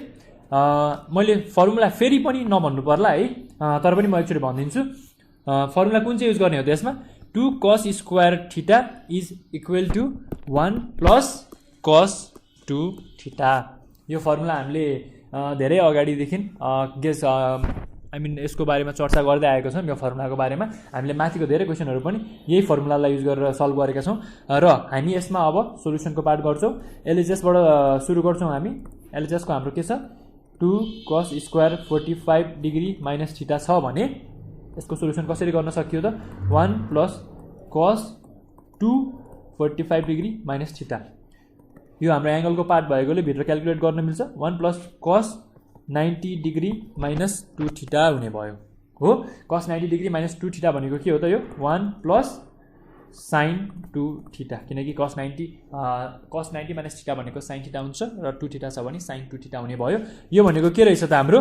मैले फर्मुला फेरि पनि नभन्नु पर्ला है, तर पनि म एकचोटि भनिदिन्छु। फर्मुला कुन चाहिँ युज गर्ने हो त यसमा, 2 cos square theta is equal to 1 plus cos 2 theta. यो फर्मुला हामीले धेरै अगाडिदेखि यसको बारेमा चर्चा गर्दै आएको छौँ। यो फर्मुलाको बारेमा हामीले माथिको धेरै क्वेसनहरू पनि यही फर्मुलालाई युज गरेर सल्भ गरेका छौँ। र हामी यसमा अब सोल्युसनको पार्ट गर्छौँ। एलएचएसबाट सुरु गर्छौँ हामी। एलएचएसको हाम्रो के छ, 2 cos square 45 degree minus theta छ भने यसको सोल्युसन कसरी गर्न सकियो त, 1 plus cos 2 45 degree minus theta. यो हाम्रो एङ्गलको पार्ट भएकोले भित्र क्यालकुलेट गर्न मिल्छ। 1 प्लस कस 90 डिग्री माइनस 2 थिटा हुने भयो हो। कस 90 डिग्री माइनस 2 थिटा भनेको के हो त, यो 1 प्लस साइन 2 थिटा, किनकि कस 90 माइनस थिटा भनेको साइन थिटा हुन्छ र 2 थिटा छ भने साइन 2 थिटा हुने भयो। यो भनेको के रहेछ त हाम्रो,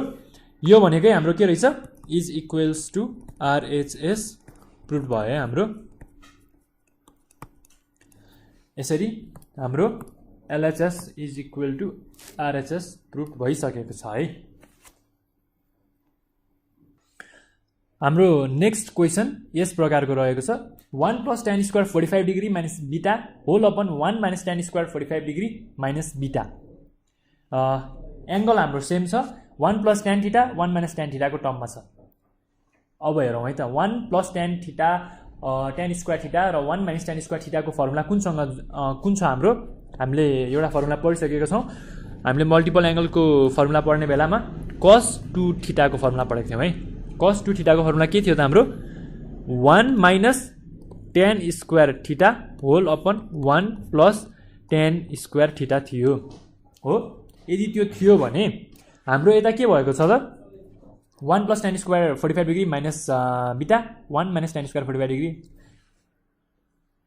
यो भनेकै हाम्रो के रहेछ, is equals to RHS proof भयो है हाम्रो। यसरी हाम्रो LHS is equal to RHS proof भइसकेको छ है। हाम्रो नेक्स्ट क्वेसन यस प्रकारको रहेको छ। 1 plus tan square 45 degree minus beta whole upon 1 minus tan square 45 degree minus beta. Angle हाम्रो सेम छ। 1 plus tan theta 1 minus tan थिटाको टर्ममा छ। अब हेरौँ है त, 1 plus tan theta tan square theta र 1 माइनस tan स्क्वायर थिटाको फर्मुला कुन छ हाम्रो, हामीले एउटा फर्मुला पढिसकेका छौँ। हामीले मल्टिपल एङ्गलको फर्मुला पढ्ने बेलामा cos 2 थिटाको फर्मुला पढेको थियौँ है। cos 2 थिटाको फर्मुला के थियो त हाम्रो, 1 minus tan square theta whole upon 1 plus tan square theta थियो हो। यदि त्यो थियो भने हाम्रो यता के भएको छ त, 1 plus tan square 45 degree minus beta, 1 minus tan square 45 degree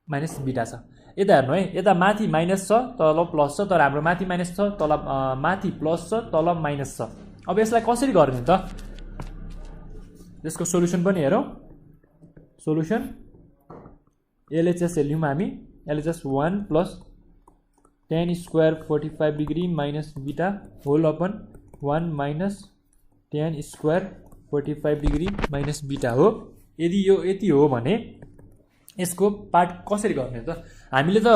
minus beta छ। यता हेर्नु है, यता माथि माइनस छ तल प्लस छ, तर हाम्रो माथि माइनस छ तल माथि प्लस छ तल माइनस छ। अब यसलाई कसरी गर्ने त, यसको सोल्युसन पनि हेरौँ। सोल्युसन एलएचएस लियौँ हामी। LHS 1 plus tan square 45 degree minus beta whole upon 1 minus tan square 45 degree minus beta हो। यदि यो यति हो भने यसको पार्ट कसरी गर्ने त, हामीले त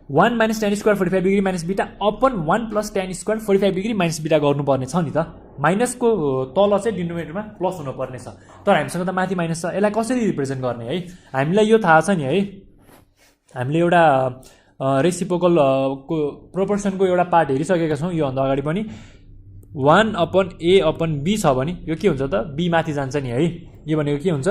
1 minus tan square 45 degree minus beta upon 1 plus tan square 45 degree minus beta गर्नुपर्ने छ नि त। माइनसको तल चाहिँ डिनोमिनेटरमा प्लस हुनुपर्ने छ, तर हामीसँग त माथि माइनस छ। यसलाई कसरी रिप्रेजेन्ट गर्ने है? हामीलाई यो थाहा छ नि है, हामीले एउटा रेसिप्रोकल को प्रोपोर्सनको एउटा पार्ट हेरिसकेका छौँ योभन्दा अगाडि पनि। 1 अपन a अपन b छ भने यो के हुन्छ त? b माथि जान्छ नि है। यो भनेको के हुन्छ?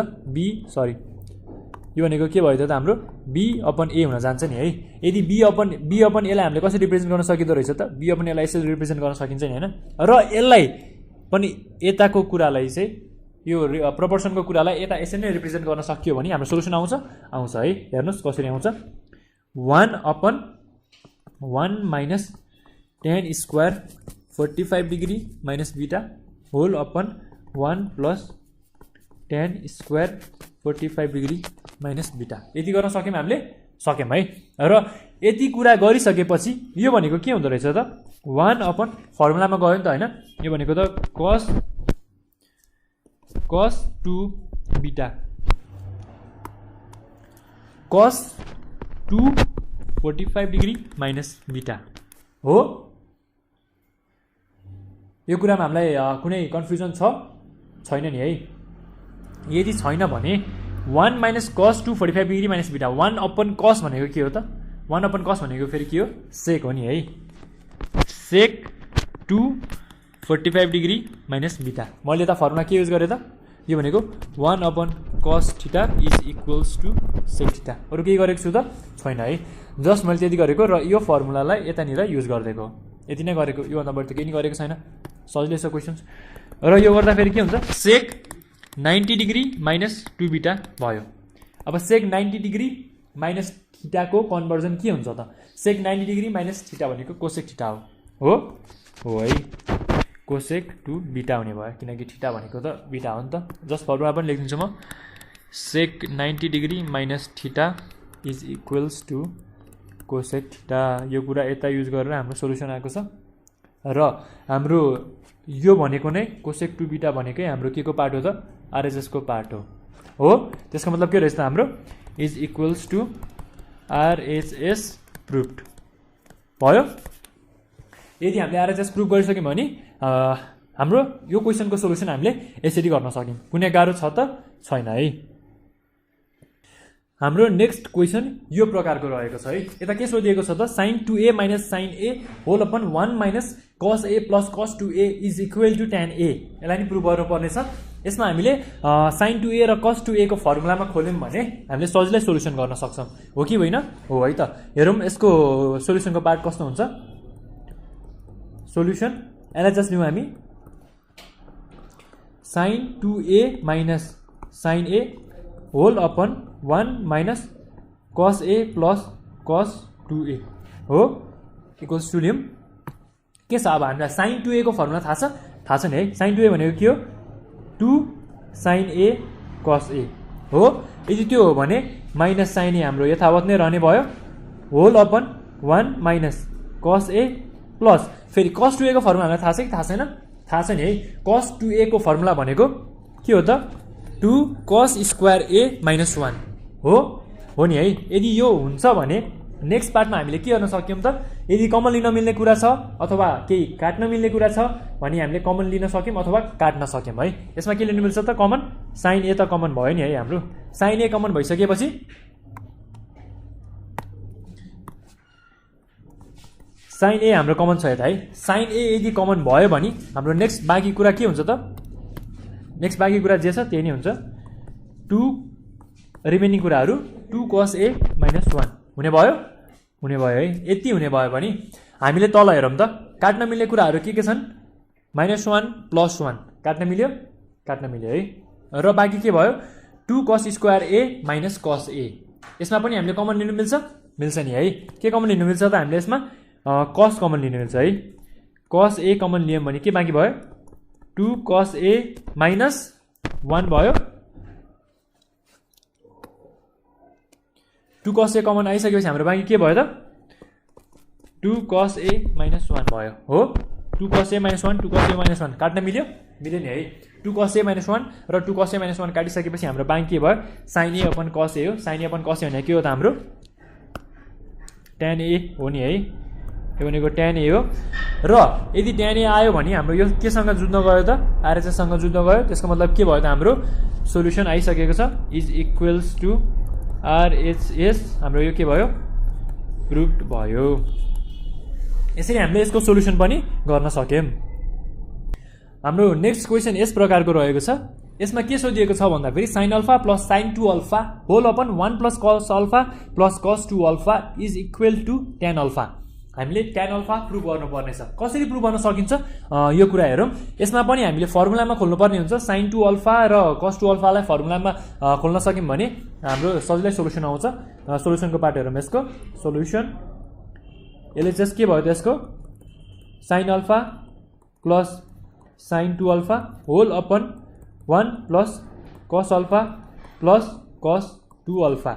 यो भनेको के भयो त हाम्रो? b अपन a हुन जान्छ नि है। यदि b अपन a लाई हामीले कसरी रिप्रेजेन्ट गर्न सकिँदो रहेछ त? b अपन a लाई यसरी रिप्रेजेन्ट गर्न सकिन्छ नि हैन? र यसलाई पनि यताको कुरालाई चाहिँ यो प्रोपोर्सनको कुरालाई यता यसरी नै रिप्रेजेन्ट गर्न सकियो भने हाम्रो सोलुसन आउँछ है। हेर्नुस् कसरी आउँछ। 1 upon 1 minus tan square 45 degree minus beta whole upon 1 plus tan square 45 degree minus beta. यति गर्न सक्यौँ हामीले? सक्यौँ है। र यति कुरा गरिसकेपछि यो भनेको के हुँदो रहेछ त? 1 अपन फर्मुलामा गयो नि त हैन? यो भनेको त cos 2 beta cos 2 45 degree minus beta हो। यो कुरामा हामीलाई कुनै कन्फ्युजन छैन नि है? यदि छैन भने 1 minus cos 2 45 degree minus beta 1 upon cos भनेको के हो त? 1 अपन cos भनेको फेरि के हो? सेक हो नि है। सेक 2 45 डिग्री माइनस बीटा। मैले त फर्मुला के युज गरेँ त? यो भनेको 1 upon cos theta is equals to sec theta. अरू केही गरेको छु त? छैन है। जस्ट मैले त्यति गरेको र यो फर्मुलालाई यतानिर युज गरिदिएको, यति नै गरेको। योभन्दा बढी त केही गरेको छैन। सजिलै छ क्वेसन्स। र यो गर्दा फेरि के हुन्छ? सेक 90 डिग्री माइनस 2 बीटा भयो। अब सेक 90 डिग्री माइनस थीटाको कन्भर्जन के हुन्छ त? सेक 90 डिग्री माइनस थीटा भनेको कोसेक थीटा हो है। कोसेक 2 बीटा हुने भयो, किनकि थीटा भनेको त बीटा हो नि त। जस्ट फर्मुला पनि लेखिदिन्छु म। Sec 90 degree minus theta is equals to cosec theta. यो कुरा यता युज गरेर हाम्रो सोल्युसन आएको छ। र हाम्रो यो भनेको नै कोसेक 2 बीटा भनेकै हाम्रो के को पार्ट हो त? आरएचएस को पार्ट हो। त्यसको मतलब के रहेछ त? हाम्रो is equals to RHS proved भयो। यदि हामीले आरएचएस प्रुभ गरिसक्यौँ भने हाम्रो यो क्वेसनको सोल्युसन हामीले यसरी गर्न सक्यौँ। कुनै गाह्रो छ त? छैन है। हाम्रो नेक्स्ट क्वेसन यो प्रकारको रहेको छ है। यता के सोधिएको छ त? sin 2a minus sin a whole upon 1 minus cos a plus cos 2a is equal to tan a। यसलाई नि प्रुभ गर्नुपर्ने छ। यसमा हामीले sin 2a र cos 2a को फर्मुलामा खोल्यौँ भने हामीले सजिलै सोल्युसन गर्न सक्छौँ। हो कि होइन? हो है त। हेरौँ यसको सोल्युसनको पार्ट कस्तो हुन्छ। सोल्युसन यसलाई जस्ट लिउँ हामी। sin 2a minus sin a whole upon 1 minus cos a plus cos 2a हो इक्वल्स टु लियौँ। के छ अब हामीलाई sin 2a को फर्मुला थाहा छ नि है। sin 2a भनेको के हो? 2 sin a cos a हो। यदि त्यो हो भने माइनस sin a हाम्रो यथावत नै रहने भयो whole upon 1 minus cos a plus फेरि cos 2a को फर्मुला हामीलाई थाहा छ कि थाहा छैन? थाहा छ नि है। cos 2a को फर्मुला भनेको के हो त? 2 cos स्क्वायर a माइनस 1 हो नि है। यदि यो हुन्छ भने नेक्स्ट पार्टमा हामीले के गर्न सक्यौँ त? यदि कमन लिन मिल्ने कुरा छ अथवा केही काट्न मिल्ने कुरा छ भने हामीले कमन लिन सक्यौँ अथवा काट्न सक्यौँ है। यसमा के लिनु मिल्छ त? कमन। sin a त कमन भयो नि है हाम्रो। sin a कमन भइसकेपछि sin a हाम्रो कमन छ यता है। sin a यदि कमन भयो भने हाम्रो नेक्स्ट बाँकी कुरा के हुन्छ त? नेक्स्ट बाँकी कुरा जे छ त्यही नै हुन्छ। 2 रिमेनिङ कुराहरू 2 cos a माइनस 1 हुने भयो है। यति हुने भयो भने हामीले तल हेरौँ त। काट्न मिल्ने कुराहरू के छन्? माइनस 1 प्लस 1 काट्न मिल्यो है। र बाँकी के भयो? 2 cos square a minus cos a। यसमा पनि हामीले कमन लिनु मिल्छ नि है। के कमन लिनु मिल्छ त? हामीले यसमा cos कमन लिनु मिल्छ है। cos a कमन लियौँ भने के बाँकी भयो? 2 cos a माइनस 1 भयो। 2 cos a कमन आइसकेपछि हाम्रो बाँकी के भयो त? 2 cos a माइनस 1 भयो हो। 2 cos a minus 1 2 cos a minus 1 काट्न मिल्यो नि है। 2 cos a माइनस 1 र 2 cos a माइनस 1 काटिसकेपछि हाम्रो बाँकी के भयो? sin a upon cos a हो। sin a upon cos a भनेको के हो त? हाम्रो tan a हो नि है, यो भनेको tan a हो। र यदि tan a आयो भने हाम्रो यो केसँग जुझ्न गयो त, RHS सँग जुझ्न गयो। त्यसको मतलब के भयो त, हाम्रो सोल्युसन आइसकेको छ, इज इक्वल्स टु RHS। हाम्रो यो के भयो, प्रुभड भयो। यसरी हामीले यसको सोल्युसन पनि गर्न सक्यौं। हाम्रो नेक्स्ट क्वेशन यस प्रकारको रहेको छ। यसमा के सोधिएको छ भन्दाखेरि sin alpha plus sin 2 alpha whole upon 1 plus cos alpha plus cos 2 alpha is equal to tan alpha. हामीले tan अल्फा प्रुभ गर्नुपर्ने छ। कसरी प्रुभ गर्न सकिन्छ यो कुरा हेरौँ। यसमा पनि हामीले फर्मुलामा खोल्नु पर्ने हुन्छ। sin 2 अल्फा र cos 2 अल्फालाई फर्मुलामा खोल्न सक्यौं भने हाम्रो सजिलै सोल्युसन आउँछ। सोल्युसनको पार्ट हेरौँ। यसको सोल्युसन LHS के भयो त, यसको sin alpha plus sin 2 alpha whole upon 1 plus cos alpha plus cos 2 alpha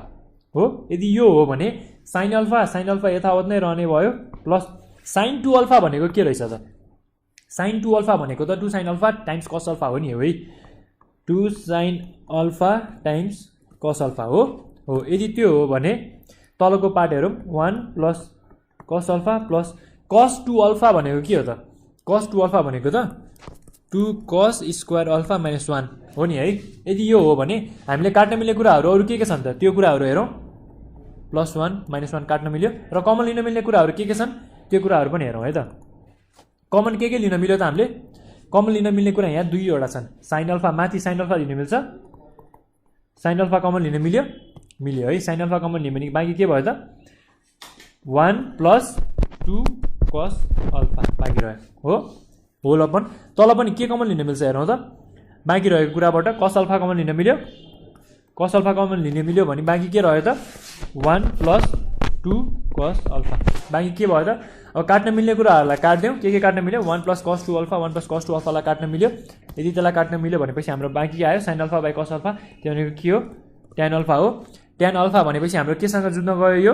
हो। यदि यो हो भने sin अल्फा यथावत नै रहने भयो प्लस sin 2 अल्फा भनेको के रहेछ त, sin 2 अल्फा भनेको त 2 sin alpha times cos alpha हो नि है, 2 sin alpha times cos alpha हो। यदि त्यो हो भने तलको पार्ट हेरौँ, 1 plus cos alpha plus cos 2 alpha भनेको के हो त, cos 2 अल्फा भनेको त 2 cos स्क्वायर अल्फा माइनस 1 हो नि है। यदि यो हो भने हामीले काट्न मिल्ने कुराहरू अरू के छन् त, त्यो कुराहरू हेरौँ। प्लस 1 माइनस 1 काट्न मिल्यो र कमन लिन मिल्ने कुराहरू के छन् त्यो कुराहरू पनि हेरौँ है त। कमन के लिन मिल्यो त, हामीले कमन लिन मिल्ने कुरा यहाँ दुईवटा छन्। sin अल्फा माथि sin अल्फा लिन मिल्छ, sin अल्फा कमन लिन मिल्यो है। sin अल्फा कमन लियो भने बाँकी के भयो त, 1 प्लस 2 cos अल्फा बाँकी रह्यो हो, होल अपन तल पनि के कमन लिन मिल्छ हेरौँ त। बाँकी रहेको कुराबाट cos अल्फा कमन लिन मिल्यो, cos अल्फा कमन लिन मिल्यो भने बाँकी के रह्यो त, 1 प्लस 2 cos अल्फा बाँकी के भयो त। अब काट्न मिल्ने कुराहरूलाई काट्दिउँ। के काट्न मिल्यो, 1 plus cos 2 alpha 1 plus cos 2 अल्फालाई काट्न मिल्यो। यदि त्यसलाई काट्न मिल्यो भनेपछि हाम्रो बाँकी आयो sin alpha by cos alpha, त्यो भनेको के हो, tan अल्फा हो। tan अल्फा भनेपछि हाम्रो केसँग जुझ्न गयो, यो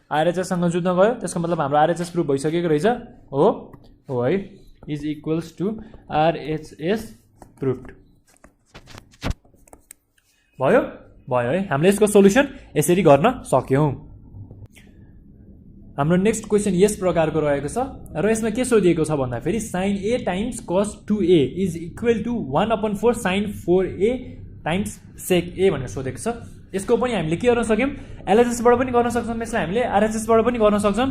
RHS सँग जुझ्न गयो। त्यसको मतलब हाम्रो RHS प्रुभ भइसकेको रहेछ हो है, is equals to RHS proved भयो है। हामीले यसको सोल्युसन यसरी गर्न सक्यौं। हाम्रो नेक्स्ट क्वेशन यस प्रकारको रहेको छ र यसमा के सोधिएको छ भन्दाखेरि sin a times cos 2a is equal to 1/4 sin 4a times sec a भनेर सोधेको छ। यसको पनि हामीले के गर्न सक्यौं, LHS बाट पनि गर्न सक्छौं, यसलाई हामीले RHS बाट पनि गर्न सक्छौं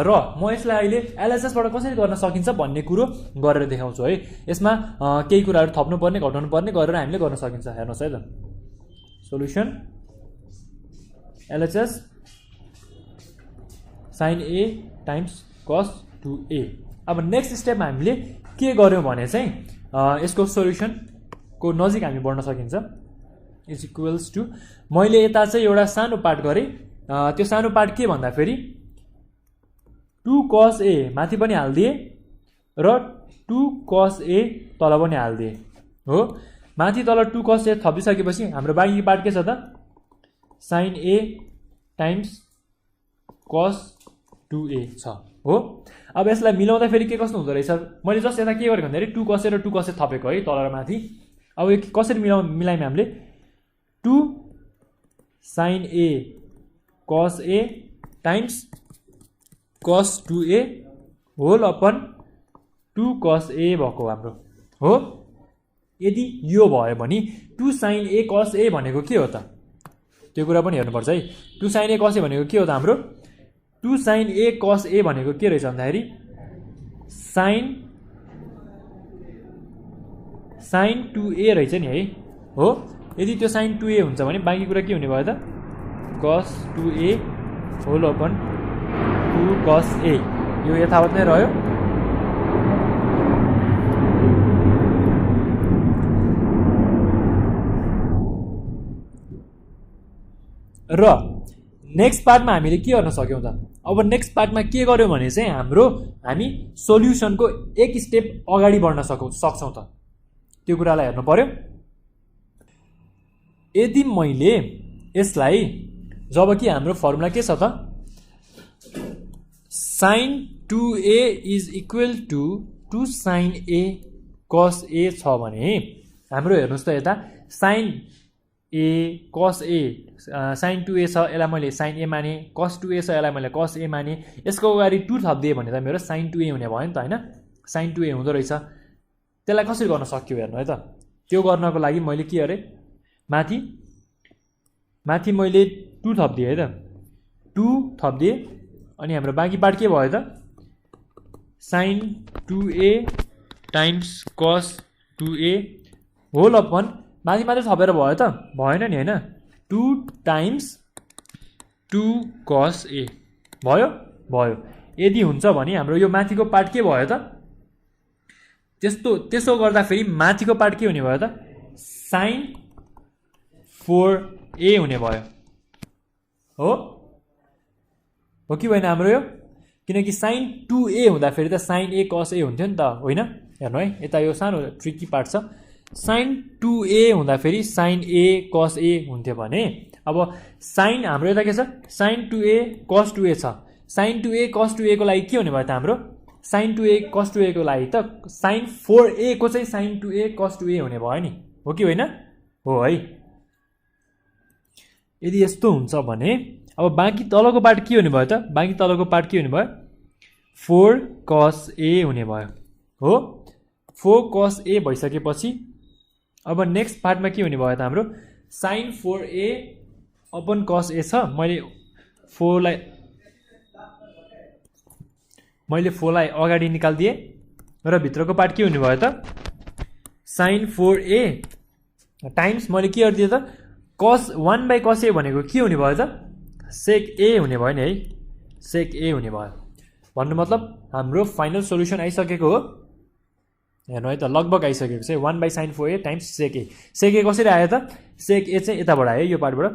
र म यसलाई अहिले LHS बाट कसरी गर्न सकिन्छ भन्ने कुरो गरेर देखाउँछु है। यसमा केही कुराहरू थप्नु पर्ने घटाउनु पर्ने गरेर हामीले गर्न सकिन्छ। हेर्नुस् है त, solution LHS sin a times cos 2a। अब नेक्स्ट स्टेपमा हामीले के गर्यौं भने चाहिँ यसको सोल्युसनको नजिक हामी बढ्न सकिन्छ। इज इक्वल्स टु मैले यता चाहिँ एउटा सानो पार्ट गरेँ। त्यो सानो पार्ट के भन्दाखेरि 2 cos a माथि पनि हाल्दिए र 2 cos a तल पनि हाल्दिए हो। माथि तल 2 cos a थपिसकेपछि हाम्रो बाँकी पार्ट के छ त, sin a times cos 2a छ हो। अब यसलाई मिलाउँदा फेरि के कस्तो हुँदो रहेछ, मैले जस्ट यता के गरेको भन्दाखेरि 2 cos a र 2 cos a थपेको है तल र माथि। अब यो कसरी मिलायौँ हामीले, 2 sin a cos a times cos 2a whole upon 2 cos a भएको हाम्रो हो। यदि यो भयो भने 2 sin a cos a भनेको के हो त, त्यो कुरा पनि हेर्नुपर्छ है। 2 sin a cos a भनेको के हो त, हाम्रो 2 sin a cos a भनेको के रहेछ भन्दाखेरि sin 2a रहेछ नि है हो। यदि त्यो sin 2a हुन्छ भने बाँकी कुरा के हुने भयो त, cos 2a whole upon 2 cos a, यो यथावत नै रह्यो। र नेक्स्ट पार्टमा हामीले के गर्न सक्यौं त, अब नेक्स्ट पार्टमा के गर्यौं भने चाहिँ हामी सोल्युसनको एक स्टेप अगाडि बढ्न सक्छौं त, त्यो कुरालाई हेर्नु पर्यो। यदि मैले यसलाई, जबकि हाम्रो फर्मुला के छ त, sin 2a is equal to 2 sin a cos a छ भने हाम्रो हेर्नुस् त यता sin ए कस ए साइन 2a छ यसलाई मैले साइन ए माने कस 2a छ यसलाई मैले कस ए माने यसको अगाडि 2 थप्दिएँ भने त मेरो साइन 2a हुने भयो नि त हैन साइन 2a हुँदो रहेछ त्यसलाई कसरी गर्न सक्यो हेर्नु है त त्यो गर्नको लागि मैले के गरे माथि मैले 2 थप्दिएँ है त 2 थप्दिएँ अनि हाम्रो बाँकी पार्ट के भयो त साइन 2a टाइम्स कस 2a होल अपन माथि मात्रै थपेर भयो त भएन नि हैन 2 टाइम्स 2 कस a भयो यदि हुन्छ भने हाम्रो यो माथिको पार्ट के भयो त त्यसो गर्दा फेरि माथिको पार्ट के हुने भयो त साइन 4a हुने भयो हो कि होइन हाम्रो यो किनकि साइन 2a हुँदा फेरि त साइन a कस a हुन्थ्यो नि त होइन हेर्नु है यता यो सानो ट्रिकी पार्ट छ साइन 2a हुँदा फेरि साइन a कस a हुन्थ्यो भने अब साइन हाम्रो यता के छ साइन 2a कस 2a छ साइन 2a कस 2a को लागि के हुने भयो त हाम्रो साइन 2a कस 2a को लागि त साइन 4a को चाहिँ साइन 2a कस 2a हुने भयो नि हो कि होइन हो है यदि यस्तो हुन्छ भने अब बाँकी तलको पार्ट के हुने भयो त बाँकी तलको पार्ट के हुने भयो 4 कस a हुने भयो हो 4 कस a भइसकेपछि अब नेक्स्ट पार्टमा के हुने भयो त हाम्रो साइन 4a अपन कस a छ मैले 4 लाई अगाडि निकाल्दिएँ र भित्रको पार्ट के हुने भयो त साइन 4a टाइम्स मैले के गरिदिएँ त कस 1 बाई कस a भनेको के हुने भयो त सेक a हुने भयो नि है सेक a हुने भयो भन्नु मतलब हाम्रो फाइनल सोल्युसन आइसकेको हो हेर्नु है त लगभग आइसकेको छ 1 by sine 4a times sec a कसरी आयो त सेक a चाहिँ यताबाट आयो यो पार्टबाट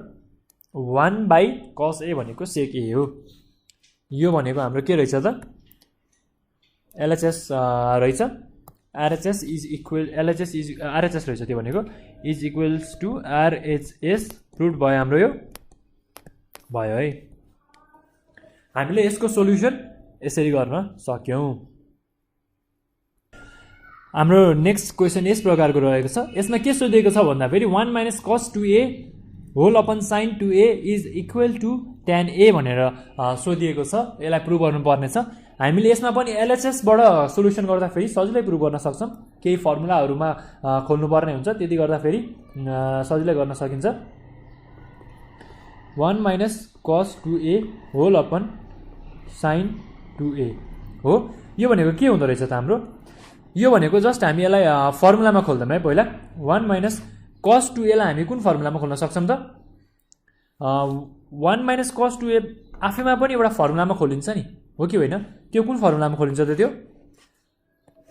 1 बाई कस a भनेको सेक a हो यो भनेको हाम्रो के रहेछ त LHS रहेछ RHS is equal LHS is RHS रहेछ त्यो भनेको is equals to RHS prove भयो हाम्रो यो भयो है हामीले यसको सोल्युसन यसरी गर्न सक्यौं हाम्रो नेक्स्ट क्वेशन यस प्रकारको रहेको छ यसमा के सोधिएको छ भन्दा फेरि 1 minus cos 2a whole upon sin 2a is equal to tan a भनेर सोधिएको छ यसलाई प्रुभ गर्नुपर्ने छ हामीले यसमा पनि LHS बाट सोल्युसन गर्दा फेरि सजिलै प्रुभ गर्न सक्छौं केही फर्मुलाहरुमा खोल्नु पर्ने हुन्छ त्यति गर्दा फेरि सजिलै गर्न सकिन्छ 1 minus cos 2a whole upon sin 2a हो यो भनेको के हुँदो रहेछ त हाम्रो यो भनेको जस्ट हामी यसलाई फर्मुलामा खोल्दैम है पहिला 1 माइनस cos 2a लाई हामी कुन फर्मुलामा खोल्न सक्छौं त 1 माइनस cos 2a आफैमा पनि एउटा फर्मुलामा खोलिन्छ नि हो कि होइन त्यो कुन फर्मुलामा खोलिन्छ त त्यो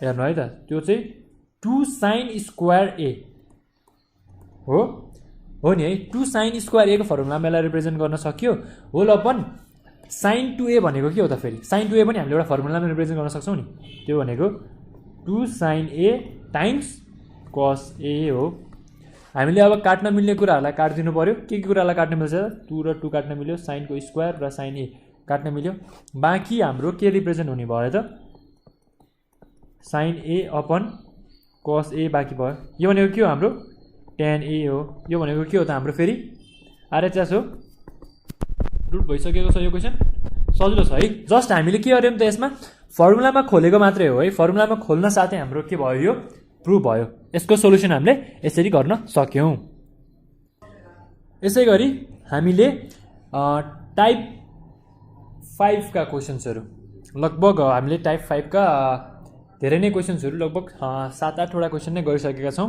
हेर्नु है त त्यो चाहिँ 2 sin स्क्वायर a हो नि है 2 sin स्क्वायर a को फर्मुलामा यसलाई रिप्रेजेन्ट गर्न सक्यो होल अपन sin 2a भनेको के हो त फेरि sin 2a पनि हामीले एउटा फर्मुलामा रिप्रेजेन्ट गर्न सक्छौं नि त्यो भनेको 2 sin a times cos a हो हामीले अब काट्न मिल्ने कुराहरुलाई काट्दिनु पर्यो के कुरालाई काट्न मिल्छ 2 र 2 काट्न मिल्यो sin को स्क्वायर र sin a काट्न मिल्यो बाँकी हाम्रो के रिप्रेजेन्ट हुने भयो त sin a upon cos a बाँकी भयो यो भनेको के हो हाम्रो tan a हो यो भनेको के हो त हाम्रो फेरि RHS हो रुट भइसकेको छ यो क्वेशन सजिलो छ है जस्ट हामीले के गर्यौं त यसमा फर्मुलामा खोलेको मात्रै हो है फर्मुलामा खोल्न साथै हाम्रो के भयो यो प्रुभ भयो यसको सोल्युसन हामीले यसरी गर्न सक्यौं यसैगरी हामीले टाइप 5 का क्वेशन्सहरु लगभग हामीले टाइप 5 का धेरै नै क्वेशन्सहरु लगभग 7-8 वटा क्वेशन नै गरिसकेका छौं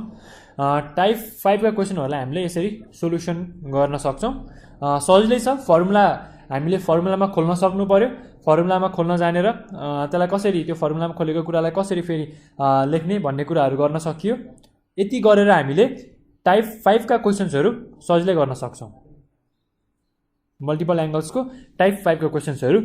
टाइप 5 का क्वेशनहरुलाई हामीले यसरी सोल्युसन गर्न सक्छौं सजिलै छ फर्मुला हामीले फर्मुलामा खोल्न सक्नु पर्यो फर्मुलामा खोल्न जानेर त्यसलाई कसरी त्यो फर्मुलामा खोलेको कुरालाई कसरी फेरि लेख्ने भन्ने कुराहरु गर्न सकियो यति गरेर हामीले टाइप 5 का क्वेशन्सहरु सजिलै गर्न सक्छौं मल्टिपल एंगल्स को टाइप 5 का क्वेशन्सहरु